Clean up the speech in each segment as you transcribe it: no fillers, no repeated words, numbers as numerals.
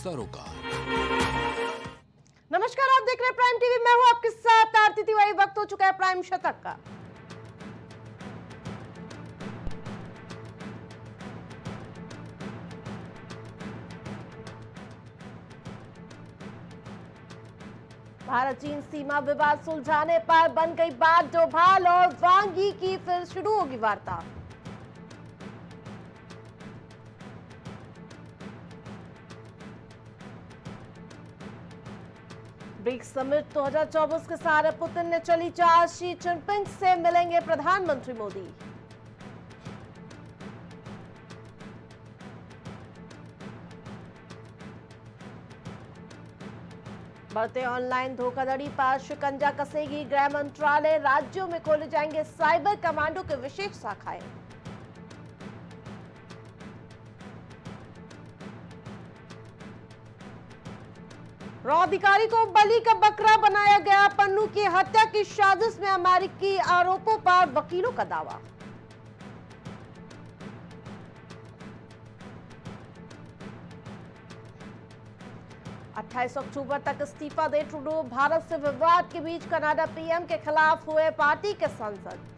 सरोकार। नमस्कार, आप देख रहे हैं प्राइम टीवी। मैं हूं आपके साथ आरती तिवारी। वक्त हो चुका है प्राइम शतक का। भारत चीन सीमा विवाद सुलझाने पर बन गई बात डोभाल और वांग यी की फिर शुरू होगी वार्ता। ब्रिक्स समिट 2024 के सहारे पुतिन ने चली चाल। शी जिनपिंग से मिलेंगे प्रधानमंत्री मोदी। बढ़ते ऑनलाइन धोखाधड़ी पर शिकंजा कसेगी गृह मंत्रालय। राज्यों में खोले जाएंगे साइबर कमांडो के विशेष शाखाएं। रॉ अधिकारी को बलि का बकरा बनाया गया। पन्नू की हत्या की साजिश में अमेरिकी आरोपों पर वकीलों का दावा। अट्ठाईस अक्टूबर तक इस्तीफा दे ट्रूडो। भारत से विवाद के बीच कनाडा पीएम के खिलाफ हुए पार्टी के सांसद।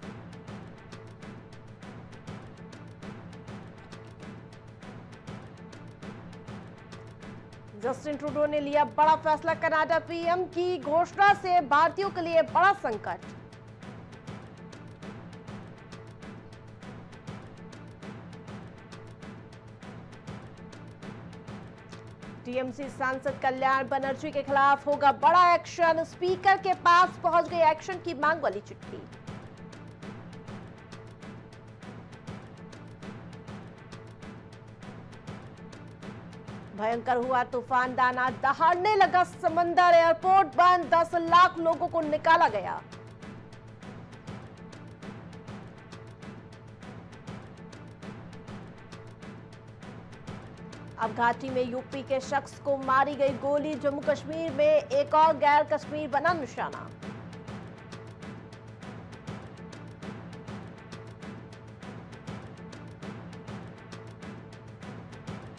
जस्टिन ट्रूडो ने लिया बड़ा फैसला। कनाडा पीएम की घोषणा से भारतीयों के लिए बड़ा संकट। टीएमसी सांसद कल्याण बनर्जी के खिलाफ होगा बड़ा एक्शन। स्पीकर के पास पहुंच गई एक्शन की मांग वाली चिट्ठी। भयंकर हुआ तूफान दाना। दहाड़ने लगा समंदर। एयरपोर्ट बंद। 10 लाख लोगों को निकाला गया। अब घाटी में यूपी के शख्स को मारी गई गोली। जम्मू कश्मीर में एक और गैर कश्मीर बना निशाना।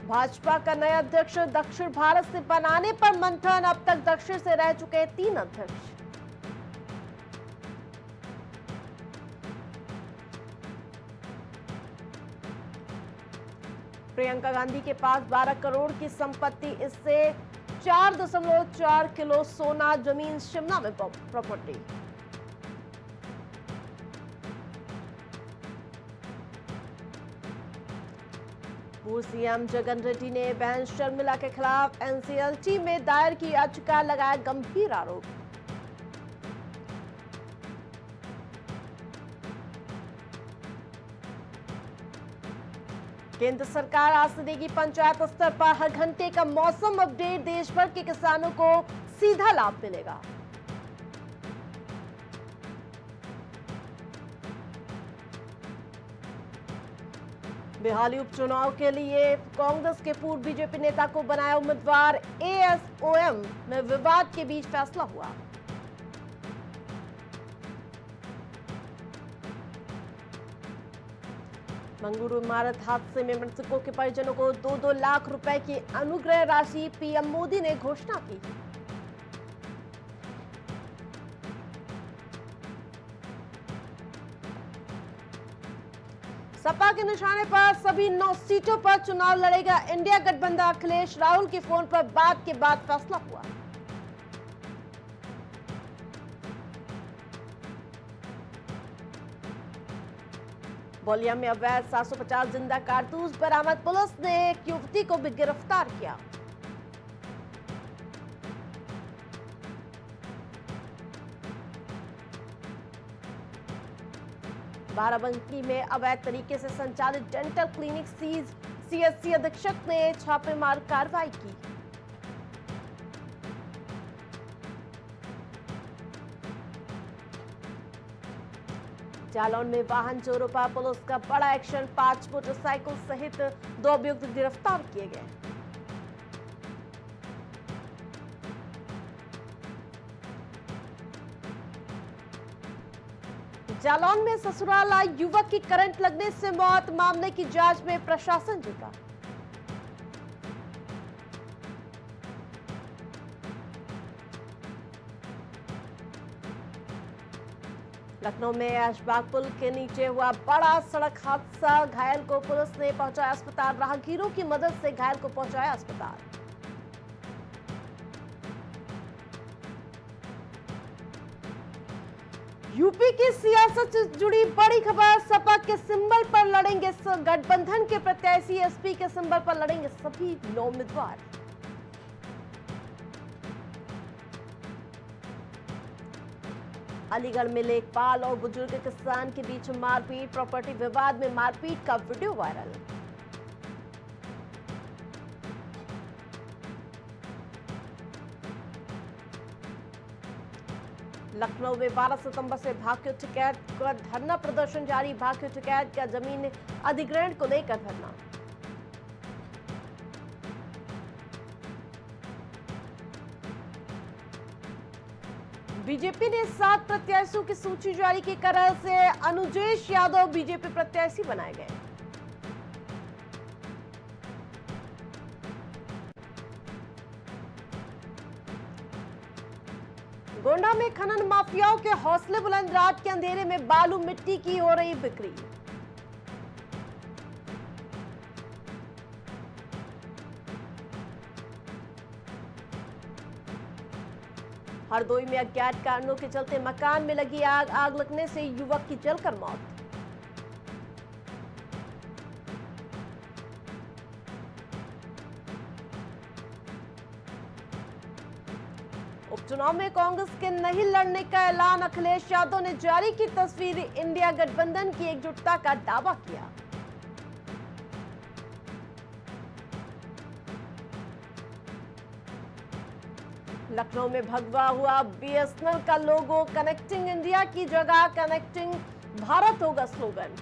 भाजपा का नया अध्यक्ष दक्षिण भारत से बनाने पर मंथन। अब तक दक्षिण से रह चुके 3 अध्यक्ष। प्रियंका गांधी के पास 12 करोड़ की संपत्ति। इससे 4.4 किलो सोना, जमीन शिमला में प्रॉपर्टी। पूर्व सीएम जगन रेड्डी ने बहन शर्मिला के खिलाफ एनसीएलटी में दायर की याचिका। लगाया गंभीर आरोप। केंद्र सरकार आज से देगी पंचायत स्तर पर हर घंटे का मौसम अपडेट। देश भर के किसानों को सीधा लाभ मिलेगा। बिहाली उपचुनाव के लिए कांग्रेस के पूर्व बीजेपी नेता को बनाया उम्मीदवार। एएसओएम में विवाद के बीच फैसला हुआ। मंगलुरु इमारत हादसे में मृतकों के परिजनों को 2-2 लाख रुपए की अनुग्रह राशि। पीएम मोदी ने घोषणा की। सपा के निशाने पर सभी 9 सीटों पर चुनाव लड़ेगा इंडिया गठबंधन। अखिलेश राहुल के फोन पर बात के बाद फैसला हुआ। बलिया में अवैध 750 जिंदा कारतूस बरामद। पुलिस ने एक युवती को भी गिरफ्तार किया। बाराबंकी में अवैध तरीके से संचालित डेंटल क्लिनिक सीज। सीएससी अधीक्षक ने छापेमार कार्रवाई की। जालौन में वाहन चोरों पर पुलिस का बड़ा एक्शन। 5 मोटरसाइकिल सहित 2 अभियुक्त गिरफ्तार किए गए। जालौन में ससुराल आई युवक की करंट लगने से मौत। मामले की जांच में प्रशासन जुटा। लखनऊ में ऐशबाग पुल के नीचे हुआ बड़ा सड़क हादसा, घायल को पुलिस ने पहुंचाया अस्पताल, राहगीरों की मदद से घायल को पहुंचाया अस्पताल। यूपी की सियासत से जुड़ी बड़ी खबर, सपा के सिंबल पर लड़ेंगे गठबंधन के प्रत्याशी, एसपी के सिंबल पर लड़ेंगे सभी 9 उम्मीदवार। अलीगढ़ में लेखपाल और बुजुर्ग किसान के बीच मारपीट, प्रॉपर्टी विवाद में मारपीट का वीडियो वायरल। लखनऊ में 12 सितंबर से भाकियू टिकैत का धरना प्रदर्शन जारी, भाकियू टिकैत का जमीन अधिग्रहण को लेकर धरना। बीजेपी ने 7 प्रत्याशियों की सूची जारी की, करल से अनुजेश यादव बीजेपी प्रत्याशी बनाए गए। गोंडा में खनन माफियाओं के हौसले बुलंद, रात के अंधेरे में बालू मिट्टी की हो रही बिक्री। हरदोई में अज्ञात कारणों के चलते मकान में लगी आग, आग लगने से युवक की जलकर मौत। उपचुनाव में कांग्रेस के नहीं लड़ने का ऐलान, अखिलेश यादव ने जारी की तस्वीर, इंडिया गठबंधन की एकजुटता का दावा किया। लखनऊ में भगवा हुआ बीएसएनएल का लोगो, कनेक्टिंग इंडिया की जगह कनेक्टिंग भारत होगा स्लोगन।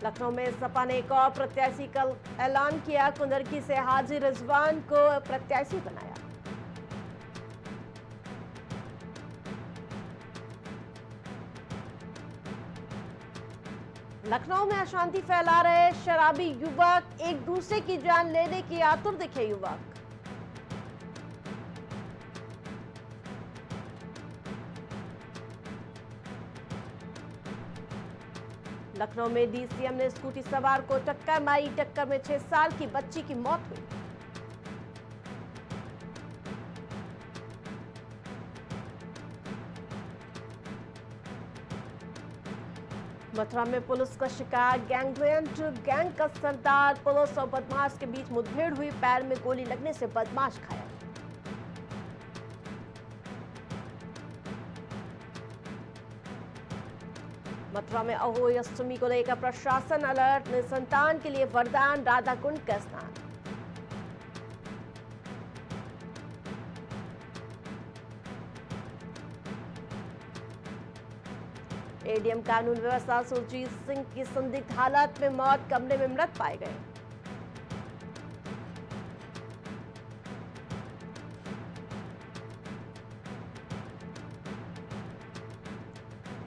लखनऊ में सपा ने एक और प्रत्याशी का ऐलान किया, कुंदरकी से हाजी रिजवान को प्रत्याशी बनाया। लखनऊ में अशांति फैला रहे शराबी युवक, एक दूसरे की जान लेने की आतुर दिखे युवक। लखनऊ में डीसीएम ने स्कूटी सवार को टक्कर मारी, टक्कर में 6 साल की बच्ची की मौत हुई। मथुरा में पुलिस का शिकार, गैंगरेप, गैंग का सरदार, पुलिस और बदमाश के बीच मुठभेड़ हुई, पैर में गोली लगने से बदमाश घायल। मथुरा में अहोई अष्टमी को लेकर प्रशासन अलर्ट, निसंतान के लिए वरदान, राधा कुंड का स्नान। एडीएम कानून व्यवस्था सुरजीत सिंह की संदिग्ध हालत में मौत, कमरे में मृत पाए गए।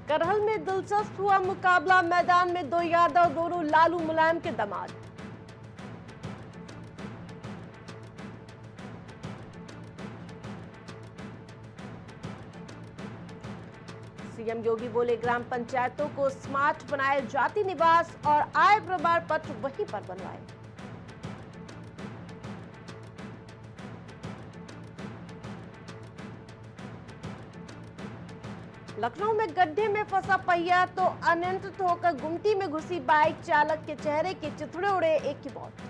करहल में दिलचस्प हुआ मुकाबला, मैदान में 2 यादव, दोनों लालू मुलायम के दामाद। सीएम योगी बोले, ग्राम पंचायतों को स्मार्ट बनाए, जाति निवास और आय प्रमाण पत्र वहीं पर बनवाए। लखनऊ में गड्ढे में फंसा पहिया तो अनियंत्रित होकर गुमटी में घुसी बाइक, चालक के चेहरे के चिथड़े उड़े, एक की मौत।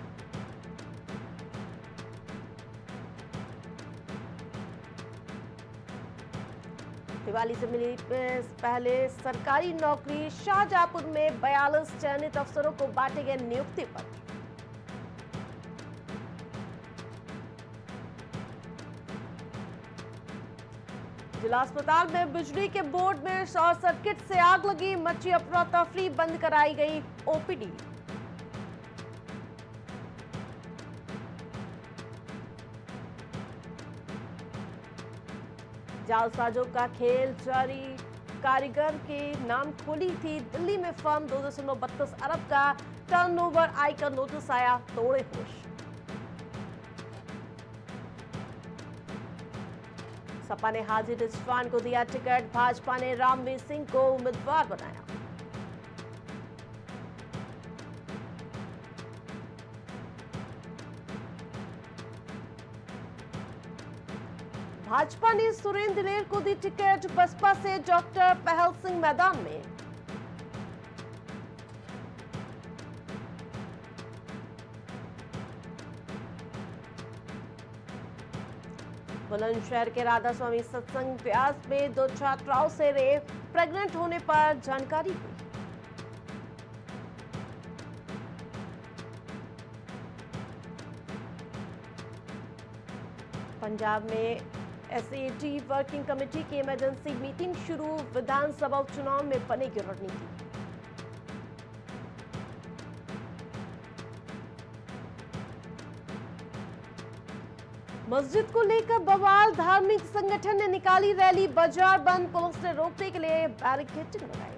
दिवाली से मिली पहले सरकारी नौकरी, शाहजहांपुर में 42 चयनित अफसरों को बांटे गए नियुक्ति पत्र। जिला अस्पताल में बिजली के बोर्ड में शॉर्ट सर्किट से आग लगी, मची अफरा तफरी, बंद कराई गई ओपीडी। जालसाजों का खेल जारी, कारीगर के नाम खोली थी दिल्ली में फर्म, 2.32 अरब का टर्नओवर, आयकर नोटिस आया, तोड़े होश। सपा ने हाजिर रिजवान को दिया टिकट, भाजपा ने रामवीर सिंह को उम्मीदवार बनाया। भाजपा ने सुरेंद्र दिलेर को दी टिकट, बसपा से डॉक्टर पहल सिंह मैदान में। बुलंदशहर के राधा स्वामी सत्संग व्यास में 2 छात्राओं से रेप, प्रेग्नेंट होने पर जानकारी हुई। पंजाब में एसएटी वर्किंग कमेटी की इमरजेंसी मीटिंग शुरू, विधानसभा उपचुनाव में बनेगी रणनीति। मस्जिद को लेकर बवाल, धार्मिक संगठन ने निकाली रैली, बाजार बंद, पुलिस ने रोकने के लिए बैरिकेडिंग लगाई।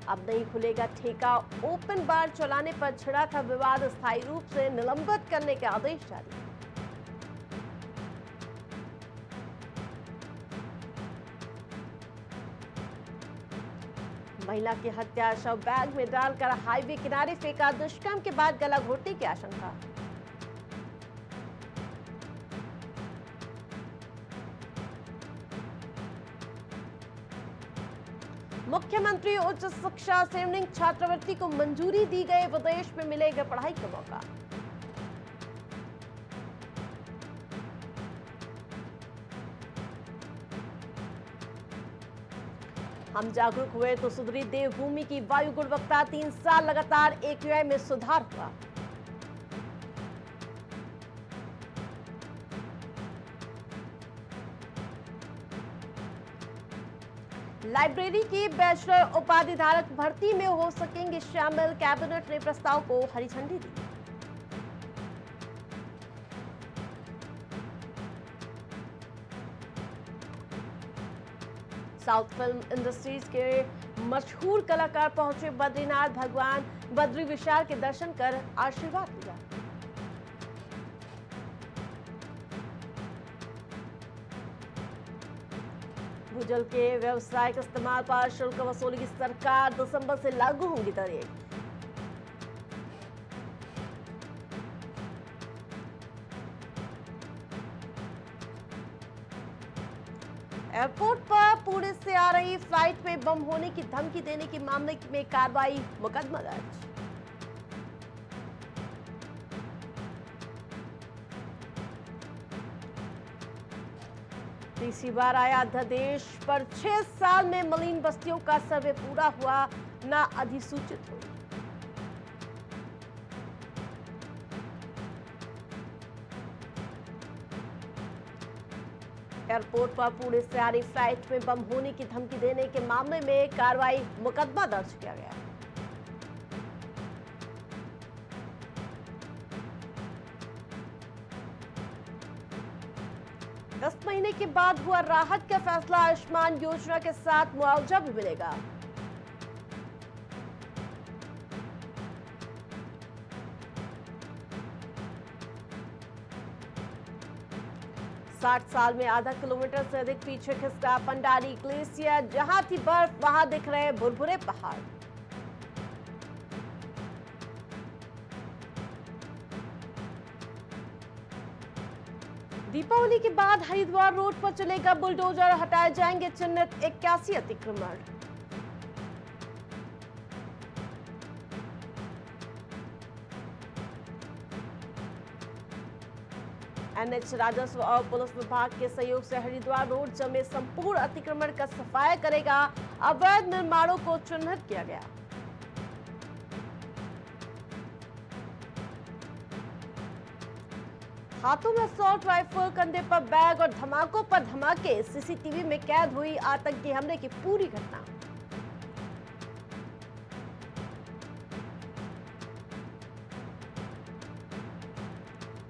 अब नहीं खुलेगा ठेका, ओपन बार चलाने पर छिड़ा था विवाद, स्थायी रूप से निलंबित करने के आदेश जारी। महिला की हत्या, शव बैग में डालकर हाईवे किनारे फेंका, दुष्कर्म के बाद गला घोटने की आशंका। मुख्यमंत्री उच्च शिक्षा श्रेणी छात्रवृत्ति को मंजूरी दी गई, विदेश में मिलेगा पढ़ाई का मौका। हम जागरूक हुए तो सुधरी देवभूमि की वायु गुणवत्ता, 3 साल लगातार AQI में सुधार हुआ। लाइब्रेरी की बैचलर उपाधि धारक भर्ती में हो सकेंगे शामिल, कैबिनेट ने प्रस्ताव को हरी झंडी दी। साउथ फिल्म इंडस्ट्रीज के मशहूर कलाकार पहुंचे बद्रीनाथ, भगवान बद्री विशाल के दर्शन कर आशीर्वाद लिया। भूजल के व्यावसायिक इस्तेमाल पर शुल्क वसूली की सरकार, दिसंबर से लागू होंगी दरें। एयरपोर्ट पर पुणे से आ रही फ्लाइट में बम होने की धमकी देने के मामले में कार्रवाई, मुकदमा दर्ज। तीसरी बार आया अध्यादेश पर 6 साल में मलिन बस्तियों का सर्वे पूरा हुआ, ना अधिसूचित हुई। एयरपोर्ट पर पुणे से आ रही फ्लाइट में बम होने की धमकी देने के मामले में कार्रवाई, मुकदमा दर्ज किया गया। दस महीने के बाद हुआ राहत का फैसला, आयुष्मान योजना के साथ मुआवजा भी मिलेगा। साठ साल में आधा किलोमीटर से अधिक पीछे खिसका पंडारी ग्लेशियर, जहां थी बर्फ वहां दिख रहे भुरभुरे पहाड़। दीपावली के बाद हरिद्वार रोड पर चलेगा बुलडोजर, हटाए जाएंगे चिन्हित 81 अतिक्रमण। NH राजस्व और पुलिस विभाग के सहयोग से हरिद्वार रोड जमे संपूर्ण अतिक्रमण का सफाया करेगा, अवैध निर्माणों को चिन्हित किया गया। हाथों में असॉल्ट राइफल, कंधे पर बैग और धमाकों पर धमाके, सीसीटीवी में कैद हुई आतंकी हमले की पूरी घटना।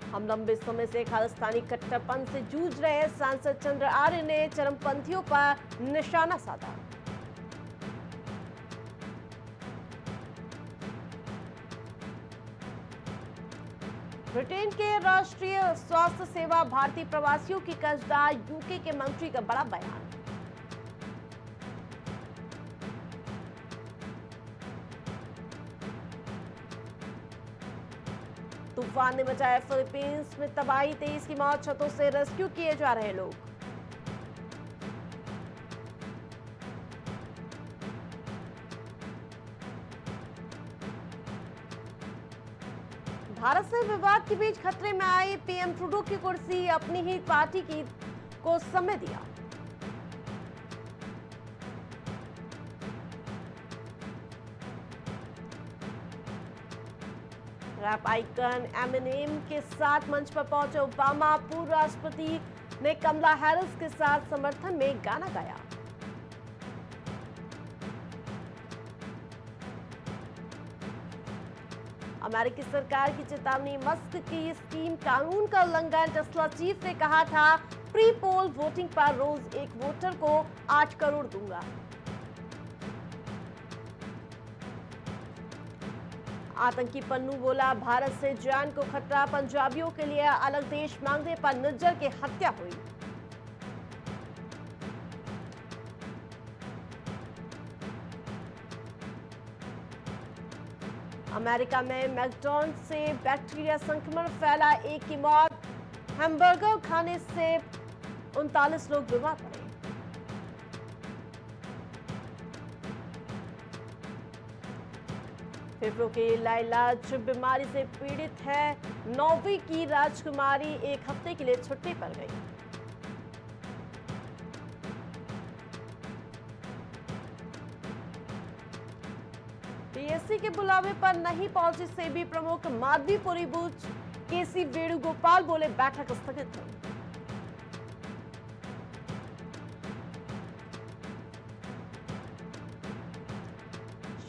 हम लंबे समय से खालिस्तानी कट्टरपन से जूझ रहे सांसद चंद्र आर्य ने चरमपंथियों पर निशाना साधा। ब्रिटेन के राष्ट्रीय स्वास्थ्य सेवा भारतीय प्रवासियों की कर्जदार यूके के मंत्री का बड़ा बयान। तूफान ने मचाया फिलीपींस में तबाही, 23 की मौत, छतों से रेस्क्यू किए जा रहे लोग। भारत से विवाद के बीच खतरे में आई पीएम ट्रूडो की कुर्सी, अपनी ही पार्टी को समय दिया। रैप आइकन एमिनेम के साथ मंच पर पहुंचे ओबामा, पूर्व राष्ट्रपति ने कमला हैरिस के साथ समर्थन में गाना गाया। अमेरिकी सरकार की चेतावनी, मस्क की स्कीम कानून का उल्लंघन। टेस्ला चीफ ने कहा था प्री पोल वोटिंग पर रोज एक वोटर को 8 करोड़ दूंगा। आतंकी पन्नू बोला भारत से जान को खतरा, पंजाबियों के लिए अलग देश मांगने पर निज्जर की हत्या हुई। अमेरिका में मैकडॉनल्ड से बैक्टीरिया संक्रमण फैला, 1 की मौत। हैमबर्गर खाने से 39 लोग बीमार पड़े। फेफड़ों की लाइलाज बीमारी से पीड़ित है 9वीं की राजकुमारी, 1 हफ्ते के लिए छुट्टी पर गई। पीएससी के बुलावे पर नहीं पहुंचे सेबी प्रमुख, माधवीपुरी बूथ केसी वेणुगोपाल बोले बैठक स्थगित हुई।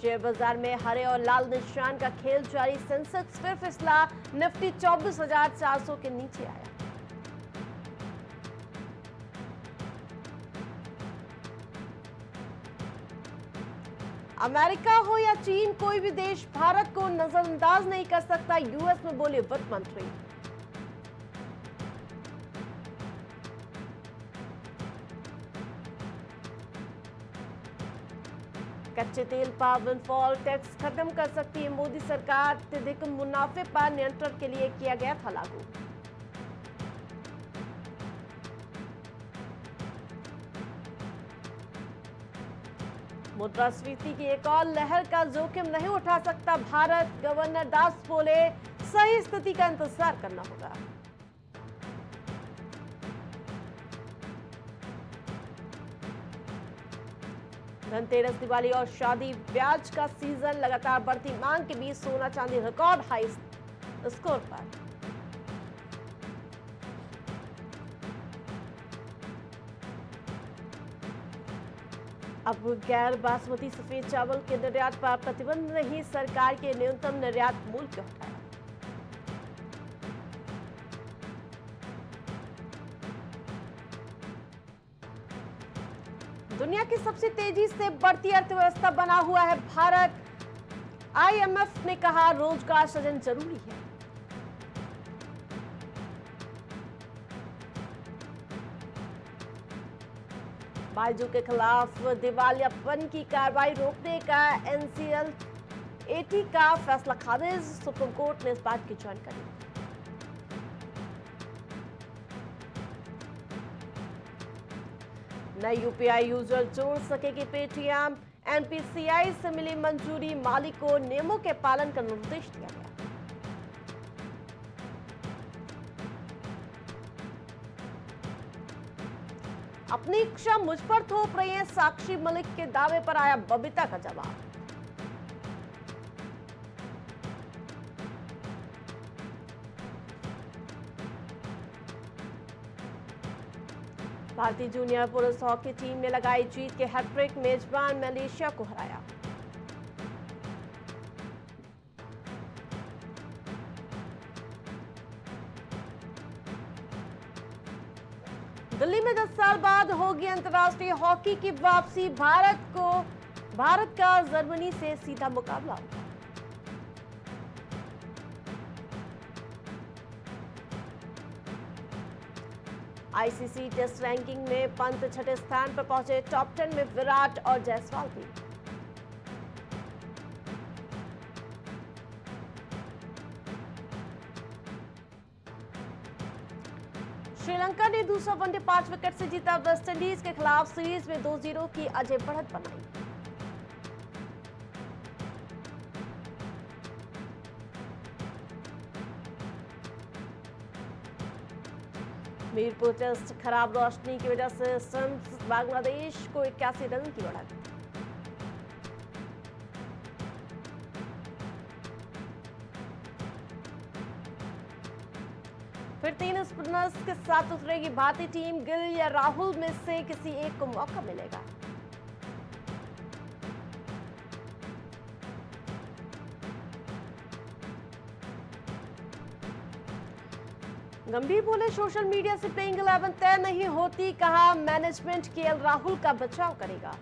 शेयर बाजार में हरे और लाल निशान का खेल जारी, सेंसेक्स फिर फिसला, निफ्टी 24,400 के नीचे आया। अमेरिका हो या चीन, कोई भी देश भारत को नजरअंदाज नहीं कर सकता, यूएस में बोले वित्त मंत्री। कच्चे तेल पर विंडफॉल टैक्स खत्म कर सकती है मोदी सरकार, अत्यधिक मुनाफे पर नियंत्रण के लिए किया गया था लागू। मुद्रास्फीति की एक और लहर का जोखिम नहीं उठा सकता भारत, गवर्नर दास बोले सही स्थिति का इंतजार करना होगा। धनतेरस, दिवाली और शादी ब्याज का सीजन, लगातार बढ़ती मांग के बीच सोना चांदी रिकॉर्ड हाई स्कोर पर। अब गैर बासमती सफेद चावल के निर्यात पर प्रतिबंध नहीं, सरकार के न्यूनतम निर्यात मूल्य को हटाया। दुनिया की सबसे तेजी से बढ़ती अर्थव्यवस्था बना हुआ है भारत, आईएमएफ ने कहा रोजगार सृजन जरूरी है। बायजू के खिलाफ दिवालियापन की कार्रवाई रोकने का एनसीएलएटी का फैसला खारिज, सुप्रीम कोर्ट ने इस बात की जानकारी। नए यूपीआई यूजर जोड़ सकेगी पेटीएम, एनपीसीआई से मिली मंजूरी, मालिक को नियमों के पालन का निर्देश दिया गया। अपनी इच्छा मुझ पर थोप रही है, साक्षी मलिक के दावे पर आया बबीता का जवाब। भारतीय जूनियर पुरुष हॉकी टीम ने लगाई जीत के हैट्रिक, मेजबान मलेशिया को हराया। दिल्ली में 10 साल बाद होगी अंतर्राष्ट्रीय हॉकी की वापसी, भारत का जर्मनी से सीधा मुकाबला होगा। आईसीसी टेस्ट रैंकिंग में पंत छठे स्थान पर पहुंचे, टॉप 10 में विराट और जायसवाल भी। श्रीलंका ने दूसरा वनडे 5 विकेट से जीता, वेस्टइंडीज के खिलाफ सीरीज में 2-0 की अजय बढ़त बनाई। मीरपुर टेस्ट खराब रोशनी की वजह से सन्स बांग्लादेश को 81 रन की बढ़त। फिर 3 स्पिनर्स के साथ उतरेगी भारतीय टीम, गिल या राहुल में से किसी एक को मौका मिलेगा। गंभीर बोले, सोशल मीडिया से प्लेइंग 11 तय नहीं होती, कहा मैनेजमेंट केएल राहुल का बचाव करेगा।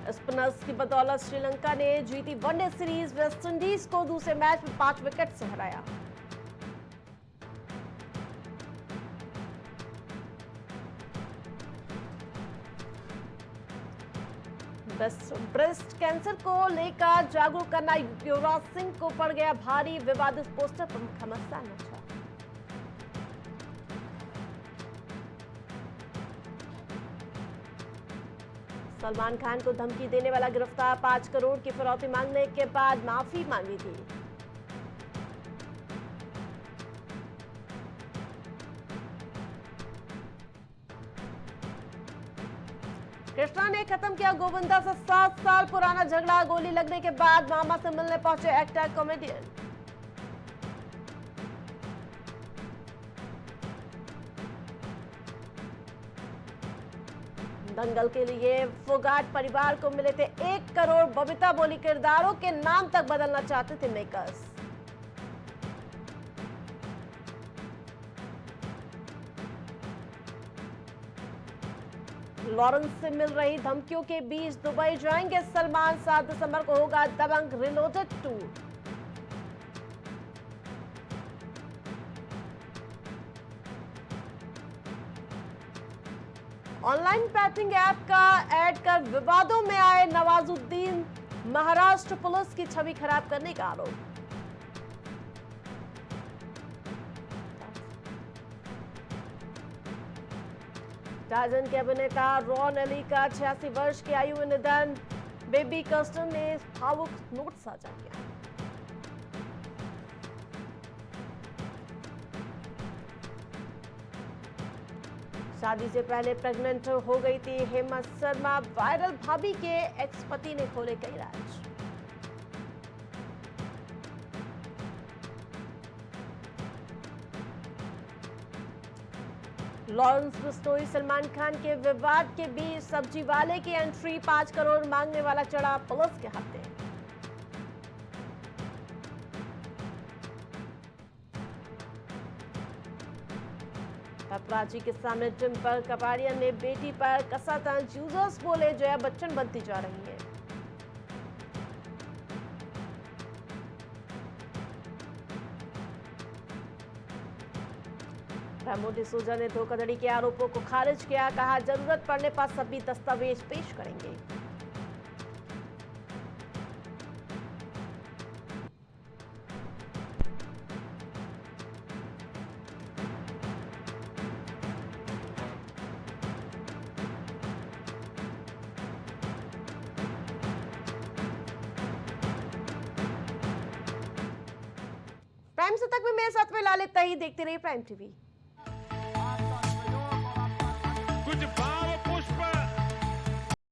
स्पिनर्स की बदौलत श्रीलंका ने जीती वनडे सीरीज, वेस्टइंडीज को दूसरे मैच में 5 विकेट से हराया। ब्रेस्ट कैंसर को लेकर जागरूक करना, युवराज सिंह को पड़ गया भारी, विवादित पोस्टर पर घमासान मचा। सलमान खान को धमकी देने वाला गिरफ्तार, 5 करोड़ की फिरौती मांगने के बाद माफी मांगी थी। कृष्णा ने खत्म किया गोविंदा से 7 साल पुराना झगड़ा, गोली लगने के बाद मामा से मिलने पहुंचे एक्टर कॉमेडियन। दंगल के लिए फोगाट परिवार को मिले थे 1 करोड़, बबीता बोली किरदारों के नाम तक बदलना चाहते थे मेकर्स। लॉरेंस से मिल रही धमकियों के बीच दुबई जाएंगे सलमान, 7 दिसंबर को होगा Dabangg reloaded tour. Online betting app का ऐड कर विवादों में आए नवाजुद्दीन, महाराष्ट्र पुलिस की छवि खराब करने का आरोप। टार्जन के अभिनेता रॉन अली का 86 वर्ष की आयु में निधन, बेबी कस्टन ने भावुक नोट साझा किया। शादी से पहले प्रेग्नेंट हो गई थी हेमा शर्मा, वायरल भाभी के एक्स पति ने खोले कई राज। लॉरेंस बिश्नोई, सलमान खान के विवाद के बीच सब्जी वाले की एंट्री, 5 करोड़ मांगने वाला चढ़ा पुलिस के हाथे। पपराची के सामने डिम्पल कपाड़िया ने बेटी पर कसा तंज, यूजर्स बोले जया बच्चन बनती जा रही है। रामो डिसूजा ने धोखाधड़ी के आरोपों को खारिज किया, कहा जरूरत पड़ने पर सभी दस्तावेज पेश करेंगे। प्राइम से तक में मेरे साथ में लाल इतना ही, देखते रहिए प्राइम टीवी। कुछ भाव पुष्प